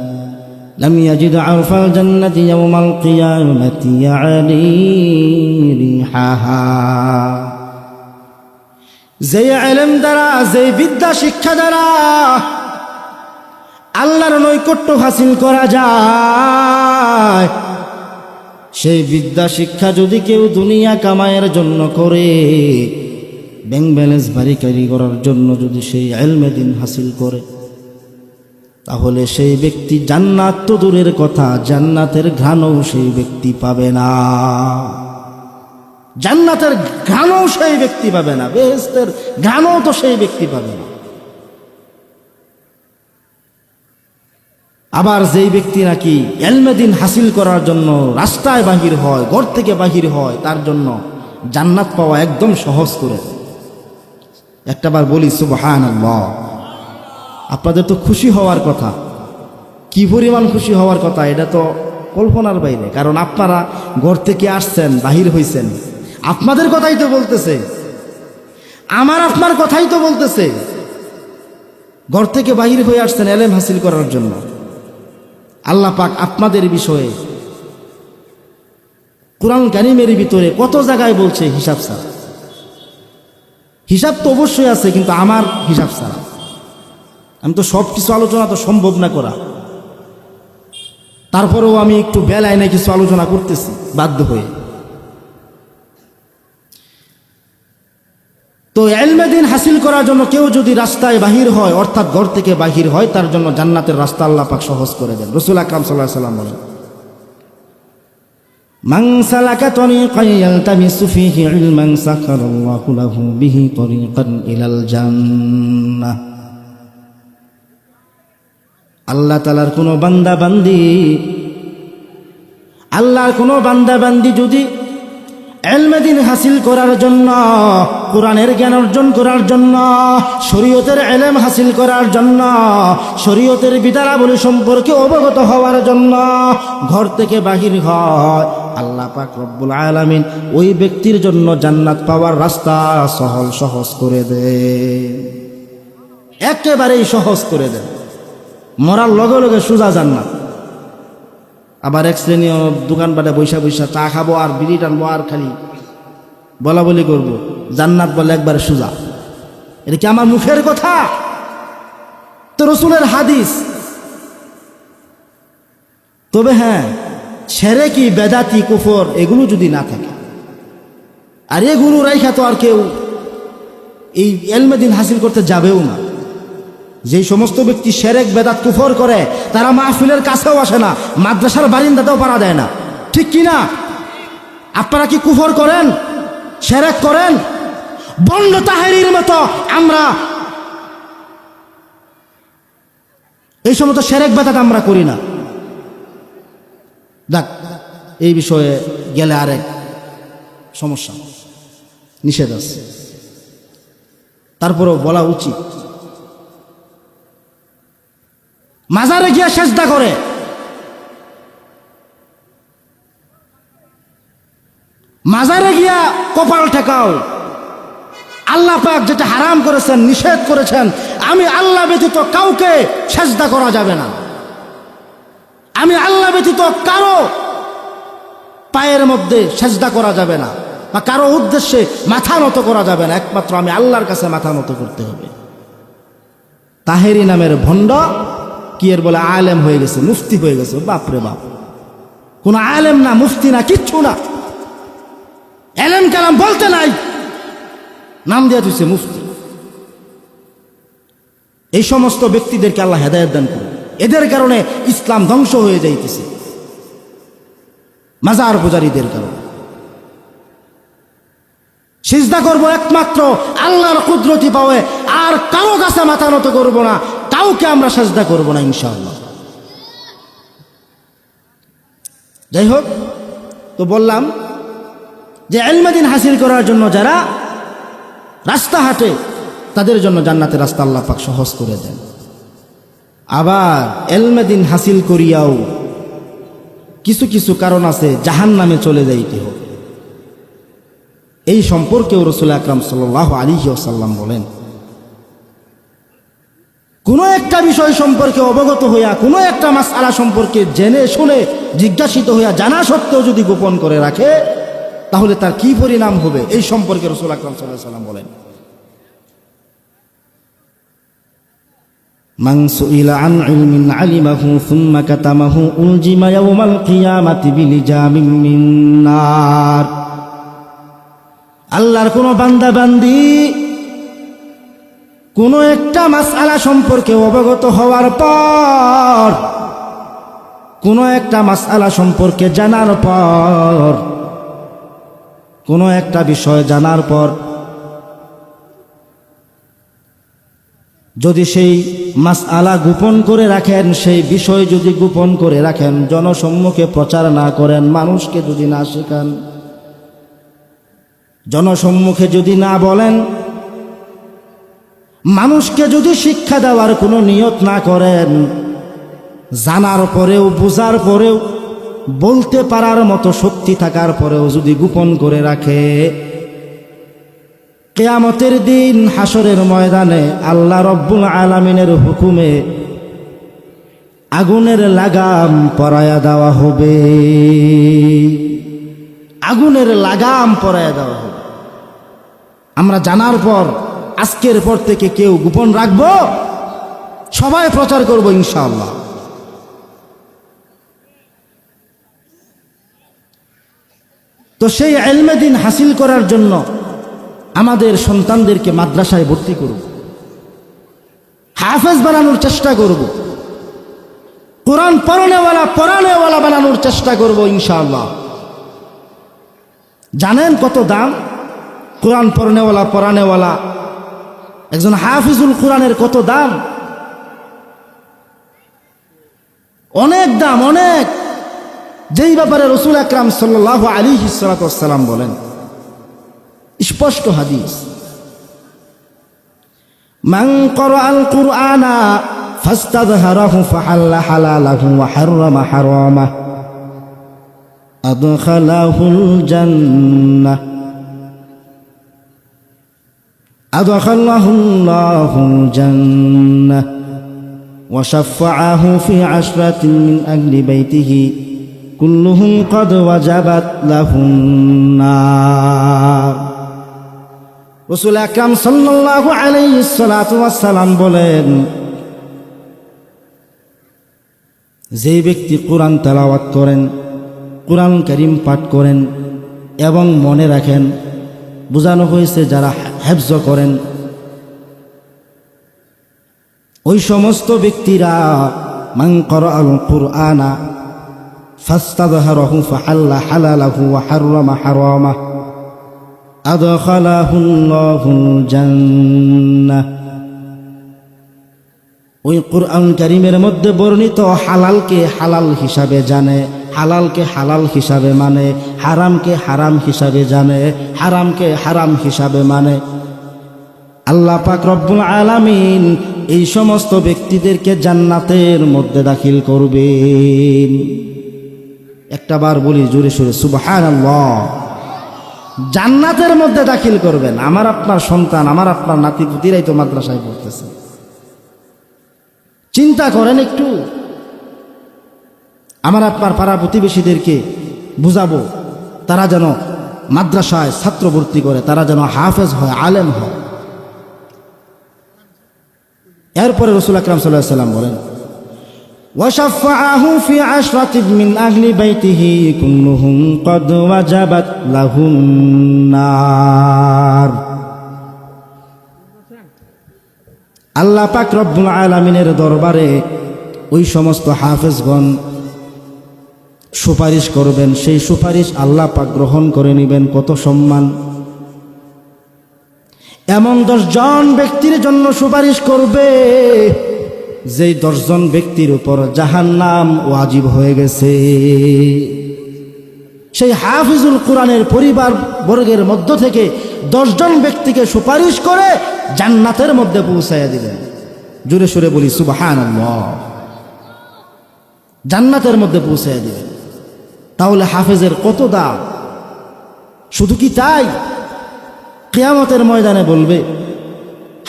লাম ইয়াজিদ আরফাল জান্নাতি ইয়াওমাল কিয়ামাতি ইয়ালি রিহাহা। যে ইলম দ্বারা, যে বিদ্যা শিক্ষা দ্বারা আল্লাহর নৈকট্য হাসিল করা যায়। সেই বিদ্যা শিক্ষা যদি কেউ দুনিয়া কামায়ের জন্য করে, ব্যাংক ব্যালেন্স বাড়িকারি করার জন্য যদি সেই ইলমে দ্বীন হাসিল করে, তাহলে সেই ব্যক্তি জান্নাত তো দূরের কথা, জান্নাতের ঘ্রাণও সেই ব্যক্তি পাবে না। জান্নাতের ঘ্রাণও সেই ব্যক্তি পাবে না, বেহেশতের ঘ্রাণও তো সেই ব্যক্তি পাবে না। আবার যেই ব্যক্তি নাকি ইলমে দ্বীন হাসিল করার জন্য রাস্তায় বাহির হয়, ঘর থেকে বাহির হয়, তার জন্য জান্নাত পাওয়া একদম সহজ করে। একটাবার বলি সুবহানাল্লাহ। আপনাদের তো খুশি হওয়ার কথা, কি পরিমাণ খুশি হওয়ার কথা, এটা তো কল্পনার বাইরে। কারণ আপনারা ঘর থেকে আসছেন, বাহির হইছেন, আপনাদের কথাই তো বলতেছে, আমার আপনার কথাই তো বলতেছে। ঘর থেকে বাহির হয়ে আসছেন ইলম হাসিল করার জন্য। আল্লাহ পাক আপনাদের বিষয়ে কুরআন কারীমের ভিতরে কত জায়গায় বলছে হিসাব ছাড়া। হিসাব তো অবশ্যই আছে, কিন্তু আমার হিসাব ছাড়া। আমি তো সব কিছু আলোচনা তো সম্ভব না করা, তারপরেও আমি একটু বেলায় না কিছু আলোচনা করতেছি বাধ্য হয়ে। তো ইলমে দ্বীন হাসিল করার জন্য কেউ যদি রাস্তায় বাহির হয়, অর্থাৎ ঘর থেকে বাহির হয়, তার জন্য জান্নাতের রাস্তা আল্লাহ পাক সহজ করে দেন। রাসূল আকরাম সাল্লাল্লাহু আলাইহি ওয়াসাল্লাম বলেন, মান সালাকা তরিকান ইয়ালতামিসু ফীহি ইলমান সাখারাল্লাহু লাহু বিহি তরিকান ইলাল জান্নাহ। আল্লাহ তাআলার কোনো বান্দা বান্দি যদি ইলমে দ্বীন হাসিল করার জন্য, কোরআনের জ্ঞান অর্জন করার জন্য, শরীয়তের ইলম হাসিল করার জন্য, শরীয়তের বিধানাবলী সম্পর্কে অবগত হওয়ার জন্য ঘর থেকে বাহির হয়, আল্লাহ পাক রব্বুল আলামিন ওই ব্যক্তির জন্য জান্নাত পাওয়ার রাস্তা সহজ করে দেন। একেবারেই সহজ করে দেন। মরার লগে লগে সোজা জান্নাত। আবার এক শ্রেণীয় দোকানপাটে বৈশা চা খাবো আর বিড়ি টানবো আর খালি বলা বলি করবো, জান্নাত বলে একবারে সোজা। এটা কি আমার মুখের কথা? তো রাসূলের হাদিস। তবে হ্যাঁ, শিরকি, বেদাতি, কুফর এগুলো যদি না থাকে, আর এগুলো রাইখা তো আর কেউ এই ইলমে দ্বীন হাসিল করতে যাবেও না। যেই সমস্ত ব্যক্তি শিরক, বেদাত, কুফর করে, তারা মাহফিলের কাছেও আসে না, মাদ্রাসার বারিন্দাতেও পারা দেয় না। ঠিক কি না? আপনারা কি কুফর করেন, শিরক করেন? বন্ড তাহেরির মতো আমরা এই সমস্ত শিরক বেদাত আমরা করি না। দেখ, এই বিষয়ে গেলে আরেক সমস্যা, নিষেধ আছে, তারপরেও বলা উচিত। মাজারে গিয়া সেজদা করে, মাজারে গিয়া কপাল ঠেকাও। আল্লাহ পাক যেটা হারাম করেছেন, নিষেধ করেছেন, আমি আল্লাহ ব্যতীত কাউকে সেজদা করা যাবে না। আমি আল্লাহ ব্যতীত কারো পায়ের মধ্যে সেজদা করা যাবে না, বা কারো উদ্দেশ্যে মাথা নত করা যাবে না। একমাত্র আমি আল্লাহর কাছে মাথা নত করতে হবে। তাহেরি নামের ভণ্ড কি এর বলে আলেম হয়ে গেছে, মুফতি হয়ে গেছে। বাপরে বাপ, কোন আলেম না, মুফতি না, কিচ্ছু না। এলেম কালাম বলতে নাই, নাম দিয়া দিচ্ছে মুফতি। এই সমস্ত ব্যক্তিদেরকে আল্লাহ হেদায়েত দান করুন। এদের কারণে ইসলাম ধ্বংস হয়ে যাইতেছে, মাজার পূজারীদের কারণে। সিজদা করবো একমাত্র আল্লাহর কুদরতি পাওয়ে, আর কারো কাছে মাথা নত করবো না, কাউকে আমরা সিজদা করবো না ইনশাআল্লাহ। যাই হোক, তো বললাম যে ইলমে দ্বীন হাসিল করার জন্য যারা রাস্তা হাঁটে, তাদের জন্য জান্নাতের রাস্তা আল্লাহ পাক সহজ করে দেন। আবার ইলমে দ্বীন হাসিল করিয়াও কিছু কিছু কারণ আছে জাহান্নামে চলে যাইতে হবে। এই সম্পর্কেও রাসূল আকরাম সাল্লাল্লাহু আলাইহি ওয়াসাল্লাম বলেন, কোনো একটা বিষয় সম্পর্কে অবগত হইয়া, কোনো একটা মাসআলা সম্পর্কে জেনে শুনে জিজ্ঞাসিত হইয়া জানা সত্ত্বেও যদি গোপন করে রাখে, তাহলে তার কি পরিণাম হবে, এই সম্পর্কে রাসূল আকরাম সাল্লাল্লাহু আলাইহি ওয়াসাল্লাম বলেন। মান সুইলা আন ইলমিন আলিমাহু সুম্মা কাতামাহু উলজিমা ইয়াউমাল কিয়ামাতি বিলিজামিন মিন নার। আল্লাহর কোন বান্দা বান্দি কোন একটা মাসআলা সম্পর্কে অবগত হওয়ার পর, কোন একটা মাসআলা সম্পর্কে জানার পর, কোন একটা বিষয় জানার পর যদি সেই মাসআলা গোপন করে রাখেন, সেই বিষয় যদি গোপন করে রাখেন, জনসম্মুখে প্রচার না করেন, মানুষকে যদি না শেখান, জনসম্মুখে যদি না বলেন, মানুষকে যদি শিক্ষা দেওয়ার কোনো নিয়ত না করেন, জানার পরেও বোঝার পরেও বলতে পারার মতো শক্তি থাকার পরেও যদি গোপন করে রাখে, কিয়ামতের দিন হাসরের ময়দানে আল্লাহ রব্বুল আলামিনের হুকুমে আগুনের লাগাম পরায়া দেওয়া হবে। আগুনের লাগাম পরায়া দেওয়া হবে। আমরা জানার পর আজকের পর থেকে কেউ গোপন রাখবো? সবাই প্রচার করব ইনশাআল্লাহ। তো সেই ইলমে দ্বীন হাসিল করার জন্য আমাদের সন্তানদেরকে মাদ্রাসায় ভর্তি করব, হাফেজ বানানোর চেষ্টা করব, কোরআন পড়ানেওয়ালা বানানোর চেষ্টা করব ইনশাআল্লাহ। জানেন কত দাম? কোরআন পড়ানেওয়ালা একজন হাফিজুল কোরআনের কত দাম? অনেক দাম, অনেক। যেই ব্যাপারে রাসূল আকরাম সাল্লাল্লাহু আলাইহি ওয়াসাল্লাম বলেন, স্পষ্ট হাদিস, মান ক্বরাআল কুরআনা ফাস্তাযহারাহু ফাহাল্লা হালালাহু ওয়া হাররামা হারামাহু আদখালাহুল জান্নাহ আদখালাহুল্লাহুল জান্নাহ ওয়া শাফাআহু ফি আশরাতিন মিন আহলি বাইতিহি কুল্লুহুম ক্বাদ ওয়াজাবাত লাহুন নার। রাসূল আকরাম সাল্লাল্লাহু আলাইহি ওয়াসাল্লাম বলেন, যে ব্যক্তি কোরআন তেলাওয়াত করেন, কোরআন কারীম পাঠ করেন এবং মনে রাখেন, বোঝানো হয়েছে যারা হেফজ করেন, ওই সমস্ত ব্যক্তিরা মান ক্বরাআল কুরআনা ফাস্তাযহারাহু ফাহাল্লা হালালাহু ওয়া হাররামা হারামাহু আদখালাহুল্লাহুল জান্নাহ। ওই কুরআন কারীমের মধ্যে বর্ণিত হালালকে হালাল হিসাবে জানে, হালালকে হালাল হিসাবে মানে, হারামকে হারাম হিসাবে জানে, হারামকে হারাম হিসাবে মানে, আল্লাহ পাক রব্বুল আলামিন এই সমস্ত ব্যক্তিদেরকে জান্নাতের মধ্যে দাখিল করবেন। একটা বার বলি জোরে সোরে সুবহানাল্লাহ। জান্নাতের মধ্যে দাখিল করবেন। আমার আপনার সন্তান, আমার আপনার নাতিপুতিরাই তো মাদ্রাসায় পড়তেছে। চিন্তা করেন একটু। আমার আপনার পাড়া প্রতিবেশীদেরকে বুঝাবো, তারা যেন মাদ্রাসায় ছাত্র ভর্তি করে, তারা যেন হাফেজ হয়, আলেম হয়। এরপরে রাসূল আকরাম সাল্লাল্লাহু আলাইহি ওয়াসাল্লাম বলেন, ওয়াশাফাআহু ফি আশরাতিন মিন আহলি বাইতিহি কুল্লুহুম ক্বাদ ওয়াজাবাত লাহুন নার। আল্লাহ পাক রব্বুল আলামিনের দরবারে ওই সমস্ত হাফেজগণ সুপারিশ করবেন, সেই সুপারিশ আল্লাহ পাক গ্রহণ করে নেবেন। কত সম্মান! এমন 10 জন ব্যক্তির জন্য সুপারিশ করবে যেই 10 জন ব্যক্তির উপর জাহান্নাম ওয়াজিব হয়ে গেছে। সেই হাফিজুল কোরআনের পরিবার বর্গের মধ্য থেকে 10 জন ব্যক্তিকে সুপারিশ করে জান্নাতের মধ্যে পৌঁছাইয়া দিবেন। জোরে সুরে বলি সুবহানাল্লাহ। জান্নাতের মধ্যে পৌঁছাইয়া দিবেন। তাহলে হাফেজের কত দাম! শুধু কি তাই? কিয়ামতের ময়দানে বলবে,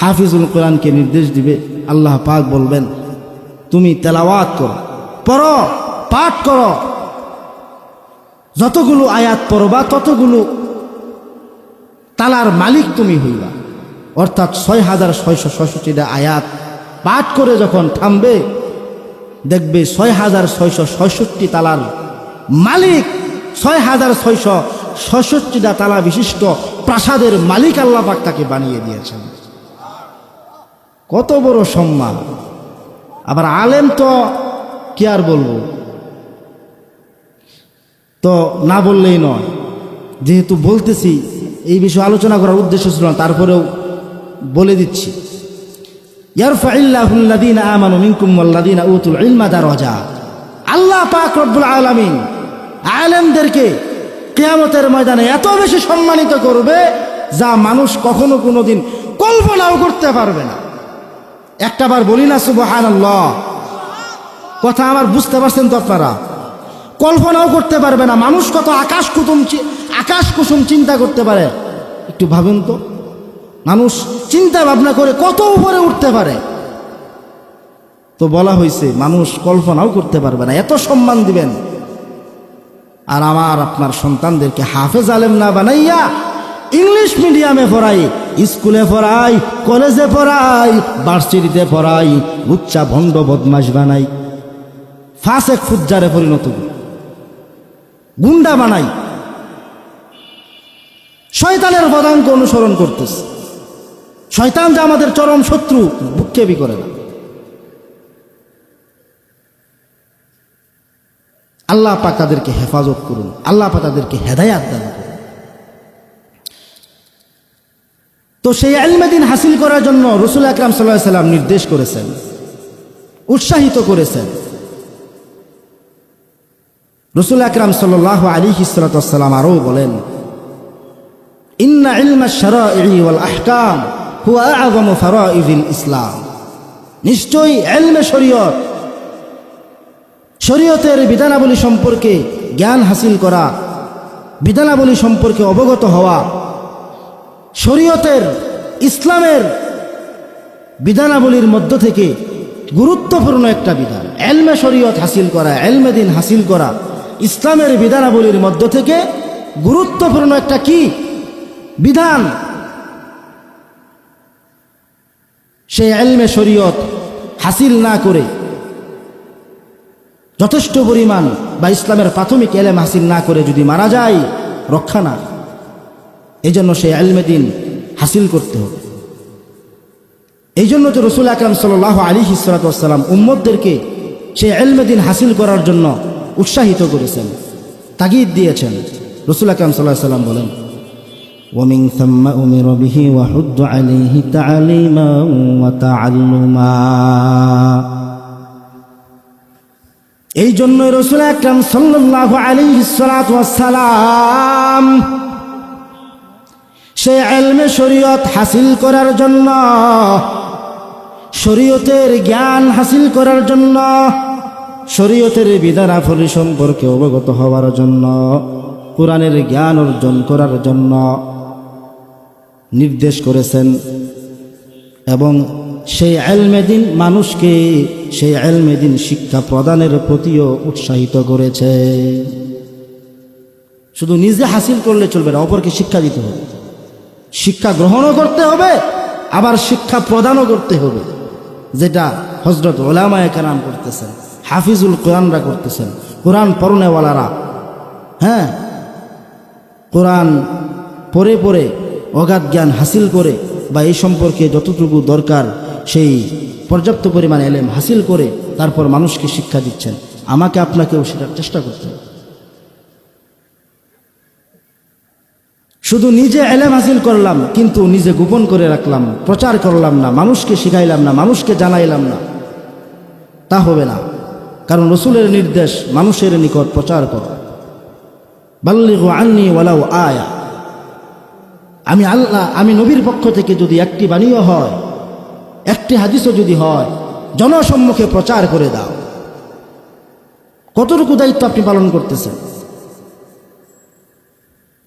হাফিজুল কোরআনকে নির্দেশ দিবে, আল্লাহ পাক বলবেন, তুমি তেলাওয়াত করো, পড়ো, পাঠ করো, যতগুলো আয়াত পড়বা ততগুলো তালার মালিক তুমি হইবা। অর্থাৎ 6666টা আয়াত পাঠ করে যখন থামবে দেখবে ৬,৬৬৬ তালার মালিক, ৬,৬৬৬টা তালা বিশিষ্ট প্রাসাদের মালিক আল্লাহ পাক তাকে বানিয়ে দিয়েছেন। কত বড় সম্মান! আবার আলেম তো কি আর বলবো, তো না বললেই নয়, যেহেতু বলতেছি এই বিষয়ে আলোচনা করার উদ্দেশ্য ছিল না, তারপরেও বলে দিচ্ছি। ইয়ারফাইল্লাহুল্লাযীনা আমানু মিনকুম ওয়াল্লাযীনা উতুল ইলমা দারাজাত। আল্লাহ পাক রব্বুল আলামিন আলেমদেরকে কিয়ামতের ময়দানে এত বেশি সম্মানিত করবে যা মানুষ কখনো কোনোদিন কল্পনাও করতে পারবে না। একটাবার বলি না সুবহানাল্লাহ? কথা আমার বুঝতে পারছেন তো আপনারা? কল্পনাও করতে পারবে না। মানুষ কত আকাশ কুসুম চিন্তা করতে পারে, একটু ভাবেন তো। মানুষ চিন্তা ভাবনা করে কত উপরে উঠতে পারে, তো বলা হয়েছে মানুষ কল্পনাও করতে পারবে না, এত সম্মান দিবেন। আর আমার আপনার সন্তানদেরকে হাফেজ আলেম না বানাইয়া ইংলিশ মিডিয়ামে পড়াই, স্কুলে পড়াই, কলেজে পড়াই, ভার্সিটিতে পড়াই, লুচ্চা ভণ্ড বদমাশ বানাই, ফাসেক ফুজ্জারে পরিণত গুন্ডা বানাই, শয়তানের পদাঙ্ক অনুসরণ করতেছে। শয়তান যে আমাদের চরম শত্রু, ভুক্ষেপই করে না। আল্লাহ পাক তাদেরকে হেফাজত করুন, আল্লাহ পাক তাদেরকে হেদায়াত দান করুন। তো সেই ইলমে দ্বীন হাসিল করার জন্য রাসূল আকরাম সাল্লাল্লাহু আলাইহি ওয়াসাল্লাম নির্দেশ করেছেন, উৎসাহিত করেছেন। রাসূল আকরাম সাল্লাল্লাহু আলাইহি ওয়াসাল্লাম আরও বলেন, ইন্না ইলমা শারাঈ ওয়াল আহকাম হুয়া আ'যামু ফারাইযিল ইসলাম। নিশ্চয়ই ইলমে শরীয়ত, শরীয়তের বিধানাবলী সম্পর্কে জ্ঞান হাসিল করা, বিধানাবলী সম্পর্কে অবগত হওয়া, শরীয়তের ইসলামের বিধানাবলীর মধ্য থেকে গুরুত্বপূর্ণ একটা বিধান। ইলমে শরীয়ত হাসিল করা, ইলমে দ্বীন হাসিল করা ইসলামের বিধানাবলীর মধ্য থেকে গুরুত্বপূর্ণ একটা কি বিধান। সেই ইলমে শরীয়ত হাসিল না করে যথেষ্ট পরিমাণ বা ইসলামের প্রাথমিক ইলম হাসিল না করে যদি মারা যায়, রক্ষা না। এই জন্য সেই ইলমে দ্বীন হাসিল করতে হবে। এই জন্য তো রাসূল আকরাম সাল্লাল্লাহু আলাইহি ওয়াসাল্লাম উম্মতদেরকে সেই ইলমে দ্বীন হাসিল করার জন্য উৎসাহিত করেছেন, তাগিদ দিয়েছেন। রাসূল আকরাম সাল্লাল্লাহু আলাইহি ওয়াসাল্লাম বলেন, ومن ثم أمر به وحض عليه تعليما وتعلما। এই জন্য রাসূল আকরাম সাল্লাল্লাহু আলাইহি ওয়াসাল্লাম সেই ইলমে শরীয়ত হাসিল করার জন্য, শরীয়তের জ্ঞান হাসিল করার জন্য, শরীয়তের বিধানাবলী সম্পর্কে অবগত হওয়ার জন্য, কোরআনের জ্ঞান অর্জন করার জন্য নির্দেশ করেছেন। এবং সেই ইলমে দ্বীন মানুষকে সেই ইলমে দ্বীন শিক্ষা প্রদানের প্রতিও উৎসাহিত করেছে। শুধু নিজে হাসিল করলে চলবে না, অপরকে শিক্ষা দিতে হবে, শিক্ষা গ্রহণও করতে হবে, আবার শিক্ষা প্রদানও করতে হবে, যেটা হযরত উলামায়ে কেরাম করতেছেন, হাফিজুল কোরআনরা করতেছেন, কোরআন পড়নেওয়ালারা। হ্যাঁ, কোরআন পড়ে পড়ে অগাধ জ্ঞান হাসিল করে বা এই সম্পর্কে যতটুকু দরকার সেই পর্যাপ্ত পরিমাণ ইলম হাসিল করে তারপর মানুষকে শিক্ষা দিচ্ছেন। আমাকে আপনাকেও সেটার চেষ্টা করতে হবে। শুধু নিজে ইলম হাসিল করলাম কিন্তু নিজে গোপন করে রাখলাম, প্রচার করলাম না, মানুষকে শিখাইলাম না, মানুষকে জানাইলাম না, তা হবে না। কারণ রাসূলের নির্দেশ মানুষের নিকট প্রচার করো, বাল্লিগু আন্নী ওয়ালাউ আয়া। আমি আল্লাহ, আমি নবীর পক্ষ থেকে যদি একটি বাণীও হয়, একটি হাদিসও যদি হয়, জনসম্মুখে প্রচার করে দাও। কতটুকু দায়িত্ব আপনি পালন করতেছেন?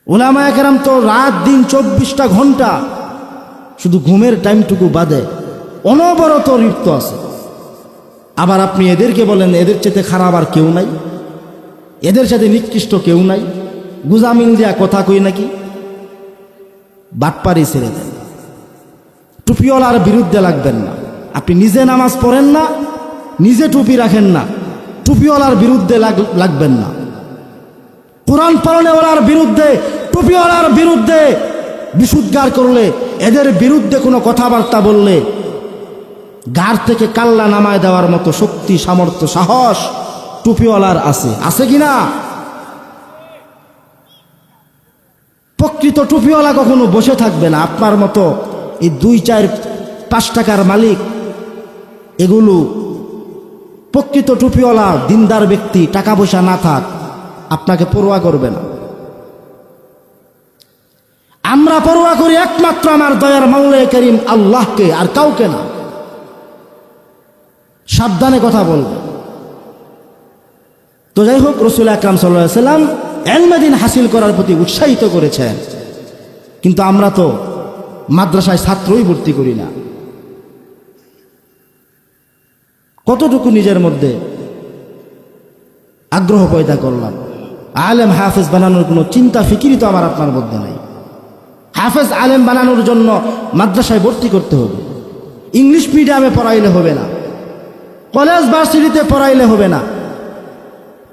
উলামায়ে কেরাম তো রাত দিন 24টা ঘন্টা শুধু ঘুমের টাইমটুকু বাদে অনবরত লিপ্ত আছে। আবার আপনি এদেরকে বলেন এদের চেয়ে খারাপ আর কেউ নাই, এদের সাথে নিকৃষ্ট কেউ নাই, গুজামিল দেয়া কথা কই নাকি? বাটপারি ছেড়ে দেন, টুপিওয়ালার বিরুদ্ধে লাগবেন না, আপনি নিজে নামাজ পড়েন না, নিজে টুপি রাখেন না, টুপিওয়ালার বিরুদ্ধে লাগবেন না। কোরআন পড়নেওয়ালার বিরুদ্ধে, টুপিওয়ালার বিরুদ্ধে বিশুদ্ধার করলে, এদের বিরুদ্ধে কোনো কথাবার্তা বললে গাড় থেকে কাল্লা নামায় দেওয়ার মতো শক্তি, সামর্থ্য, সাহস টুপিওয়ালার আছে কিনা? প্রকৃত টুপিওয়ালা কখনো বসে থাকবে না। আপনার মতো এই 2, 4, 5 টাকার মালিক, এগুলো প্রকৃত টুপিওয়ালা দিনদার ব্যক্তি, টাকা পয়সা না থাক, আপনাকে পরোয়া করবে না। আমরা পরোয়া করি একমাত্র আমার দয়ার মাওলা করিম আল্লাহকে, আর কাউকে না। সাবধানে কথা বলবে। তো যাই হোক, রাসূল আকরাম সাল্লাল্লাহু আলাইহি সাল্লাম ইলমে দ্বীন হাসিল করার প্রতি উৎসাহিত করেছেন। কিন্তু আমরা তো মাদ্রাসায় ছাত্রই ভর্তি করি না। কতটুকু নিজের মধ্যে আগ্রহ পয়দা করলাম? আলেম হাফেজ বানানোর কোনো চিন্তা ফিকিরই তো আমার আপনার মধ্যে নাই। হাফেজ আলেম বানানোর জন্য মাদ্রাসায় ভর্তি করতে হবে, ইংলিশ মিডিয়ামে পড়াইলে হবে না, কলেজ ভার্সিটিতে পড়াইলে হবে না।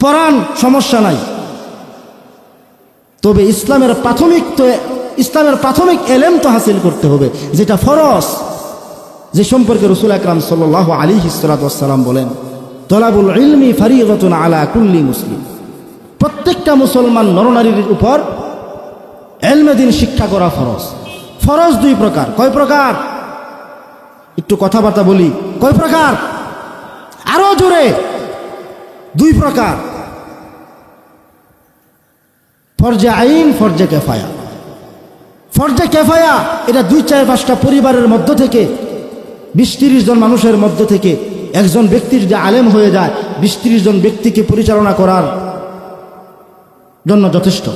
পড়ান, সমস্যা নাই, তবে ইসলামের প্রাথমিক এলেম তো হাসিল করতে হবে, যেটা ফরজ, যে সম্পর্কে রাসূল আকরাম সাল্লাল্লাহু আলাইহি ওয়াসাল্লাম বলেন, তলাবুল ইলমি ফারিদাতুন আলা কুল্লি মুসলিম। প্রত্যেকটা মুসলমান নরনারীর উপর ইলমে দ্বীন শিক্ষা করা ফরজ। ফরজ 2 প্রকার। কয় প্রকার? একটু কথাবার্তা বলি। কয় প্রকার? আরো জোরে। 2 প্রকার। ফরজে আইন, ফরজে কেফায়া। ফরজে কেফায়া এটা 2, 4, 5টা পরিবারের মধ্য থেকে, 20-30 জন মানুষের মধ্য থেকে একজন ব্যক্তি যদি আলেম হয়ে যায়, 20-30 জন ব্যক্তিকে পরিচালনা করার জন্য যথেষ্ট।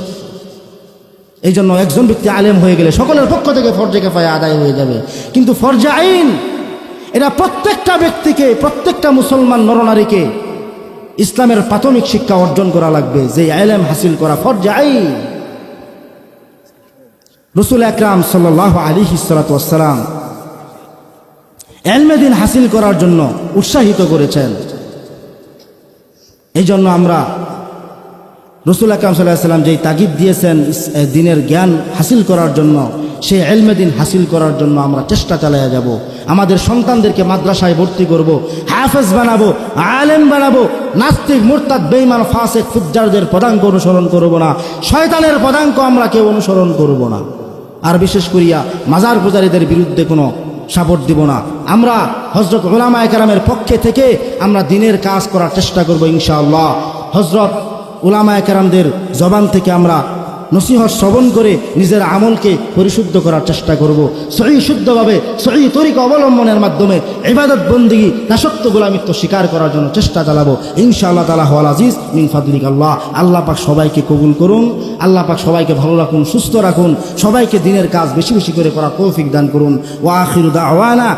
এই জন্য একজন ব্যক্তি আলেম হয়ে গেলে সকলের পক্ষ থেকে ফরজে কেফায়া আদায় হয়ে যাবে। কিন্তু ফরজে আইন এটা প্রত্যেকটা ব্যক্তিকে, প্রত্যেকটা মুসলমান নরনারীকে ইসলামের প্রাথমিক শিক্ষা অর্জন করা লাগবে, যে ইলম হাসিল করা ফরজে আইন। রাসূল আকরাম সাল্লাল্লাহু আলাইহি ওয়াসাল্লাম ইলমে দ্বীন হাসিল করার জন্য উৎসাহিত করেছেন। এই জন্য আমরা রাসূল আকরাম সাল্লাল্লাহু আলাইহি ওয়াসাল্লাম যেই তাগিদ দিয়েছেন দ্বীনের জ্ঞান হাসিল করার জন্য, সেই ইলমে দ্বীন হাসিল করার জন্য আমরা চেষ্টা চালিয়ে যাব। আমাদের সন্তানদেরকে মাদ্রাসায় ভর্তি করব, হাফেজ বানাবো, আলেম বানাবো। নাস্তিক, মুরতাদ, বেঈমান, ফাসিক, ফুজ্জারদের পদাঙ্ক অনুসরণ করব না, শয়তানের পদাঙ্ক আমরা কেউ অনুসরণ করব না। আর বিশেষ করিয়া মাজার পূজারীদের বিরুদ্ধে কোনো সাপোর্ট দিব না। আমরা হযরত উলামায়ে কেরামের পক্ষে থেকে আমরা দ্বীনের কাজ করার চেষ্টা করব ইনশাআল্লাহ। হযরত উলামায়ে কেরামদের জবান থেকে আমরা নসিহত শ্রবণ করে নিজের আমলকে পরিশুদ্ধ করার চেষ্টা করব, সহিহ শুদ্ধভাবে সহিহ তরিকা অবলম্বনের মাধ্যমে ইবাদত বন্দেগী, দাসত্ব গোলামিত্ব স্বীকার করার জন্য চেষ্টা চালাবো ইনশাআল্লাহ তাআলা। ওয়াল আজিজ মিন ফাদলিক আল্লাহ। আল্লাহ পাক সবাইকে কবুল করুন, আল্লাহ পাক সবাইকে ভালো রাখুন, সুস্থ রাখুন, সবাইকে দ্বীনের কাজ বেশি বেশি করে করার তৌফিক দান করুন। ওয়া আখিরু দাওয়ানা